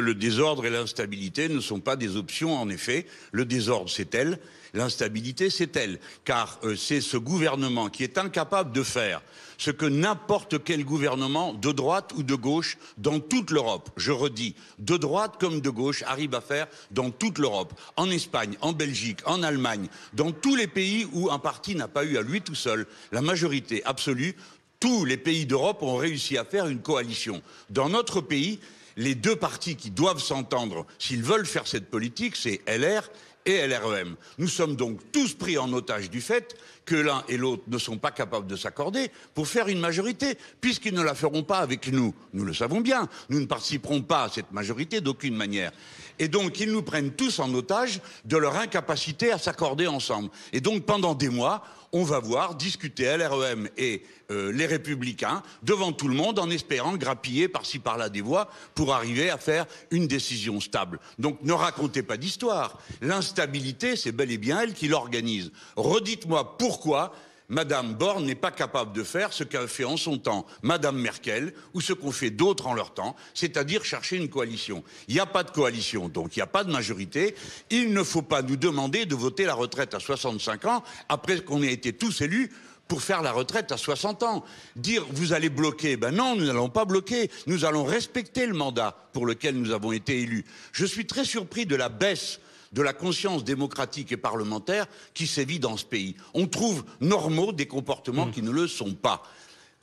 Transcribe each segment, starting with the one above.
Le désordre et l'instabilité ne sont pas des options, en effet. Le désordre, c'est elle. L'instabilité, c'est elle. Car c'est ce gouvernement qui est incapable de faire ce que n'importe quel gouvernement, de droite ou de gauche, dans toute l'Europe, je redis, de droite comme de gauche, arrive à faire dans toute l'Europe. En Espagne, en Belgique, en Allemagne, dans tous les pays où un parti n'a pas eu à lui tout seul la majorité absolue, tous les pays d'Europe ont réussi à faire une coalition. Dans notre pays, les deux partis qui doivent s'entendre s'ils veulent faire cette politique, c'est LR et LREM. Nous sommes donc tous pris en otage du fait que l'un et l'autre ne sont pas capables de s'accorder pour faire une majorité, puisqu'ils ne la feront pas avec nous. Nous le savons bien, nous ne participerons pas à cette majorité d'aucune manière. Et donc ils nous prennent tous en otage de leur incapacité à s'accorder ensemble. Et donc pendant des mois, on va voir discuter LREM et les Républicains devant tout le monde en espérant grappiller par-ci par-là des voix pour arriver à faire une décision stable. Donc ne racontez pas d'histoire. L'instabilité, c'est bel et bien elle qui l'organise. Redites-moi pourquoi Madame Borne n'est pas capable de faire ce qu'a fait en son temps Madame Merkel ou ce qu'ont fait d'autres en leur temps, c'est-à-dire chercher une coalition. Il n'y a pas de coalition, donc il n'y a pas de majorité. Il ne faut pas nous demander de voter la retraite à 65 ans après qu'on ait été tous élus pour faire la retraite à 60 ans. Dire vous allez bloquer, ben non, nous n'allons pas bloquer. Nous allons respecter le mandat pour lequel nous avons été élus. Je suis très surpris de la baisse de la conscience démocratique et parlementaire qui sévit dans ce pays. On trouve normaux des comportements qui ne le sont pas.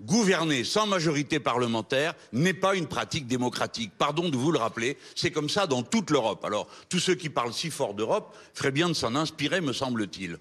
Gouverner sans majorité parlementaire n'est pas une pratique démocratique. Pardon de vous le rappeler, c'est comme ça dans toute l'Europe. Alors, tous ceux qui parlent si fort d'Europe feraient bien de s'en inspirer, me semble-t-il.